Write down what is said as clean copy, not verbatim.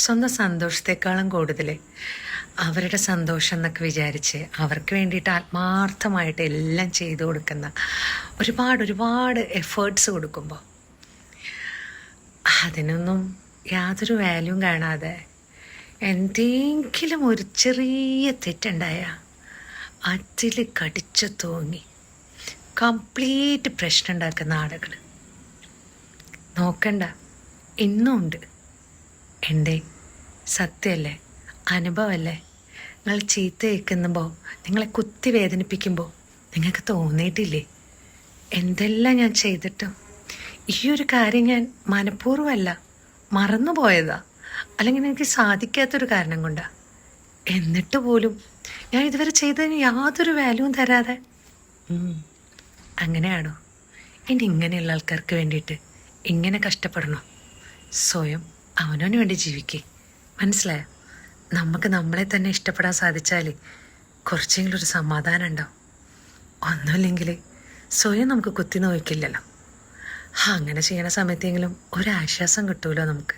സ്വന്തം സന്തോഷത്തെക്കാളും കൂടുതൽ അവരുടെ സന്തോഷം എന്നൊക്കെ വിചാരിച്ച് അവർക്ക് വേണ്ടിയിട്ട് ആത്മാർത്ഥമായിട്ട് എല്ലാം ചെയ്തു കൊടുക്കുന്ന ഒരുപാട് എഫേർട്സ് കൊടുക്കുമ്പോൾ അതിനൊന്നും യാതൊരു വാല്യൂം കാണാതെ എന്തെങ്കിലും ഒരു ചെറിയ തെറ്റുണ്ടായ അതിൽ കടിച്ചു തൂങ്ങി കംപ്ലീറ്റ് പ്രശ്നം ഉണ്ടാക്കുന്ന ആളുകൾ നോക്കണ്ട, ഇന്നും ഉണ്ട്. എൻ്റെ സത്യമല്ലേ, അനുഭവമല്ലേ? നിങ്ങൾ ചീത്ത കേൾക്കുമ്പോൾ, നിങ്ങളെ കുത്തി വേദനിപ്പിക്കുമ്പോൾ നിങ്ങൾക്ക് തോന്നിയിട്ടില്ലേ എന്തെല്ലാം ഞാൻ ചെയ്തിട്ടും ഈ ഒരു കാര്യം ഞാൻ മനഃപൂർവ്വമല്ല, മറന്നുപോയതാ, അല്ലെങ്കിൽ എനിക്ക് സാധിക്കാത്തൊരു കാരണം കൊണ്ടാ. എന്നിട്ട് പോലും ഞാൻ ഇതുവരെ ചെയ്തതിന് യാതൊരു വാല്യൂവും തരാതെ അങ്ങനെയാണോ? ഇനി ഇങ്ങനെയുള്ള ആൾക്കാർക്ക് വേണ്ടിയിട്ട് ഇങ്ങനെ കഷ്ടപ്പെടണോ? സ്വയം അവനവന് വേണ്ടി ജീവിക്കേ. മനസ്സിലായോ? നമുക്ക് നമ്മളെ തന്നെ ഇഷ്ടപ്പെടാൻ സാധിച്ചാൽ കുറച്ചെങ്കിലും ഒരു സമാധാനം ഉണ്ടാവും. ഒന്നുമില്ലെങ്കിൽ സ്വയം നമുക്ക് കുത്തി നോക്കില്ലല്ലോ. അങ്ങനെ ചെയ്യണ സമയത്തെങ്കിലും ഒരാശ്വാസം കിട്ടുമല്ലോ നമുക്ക്.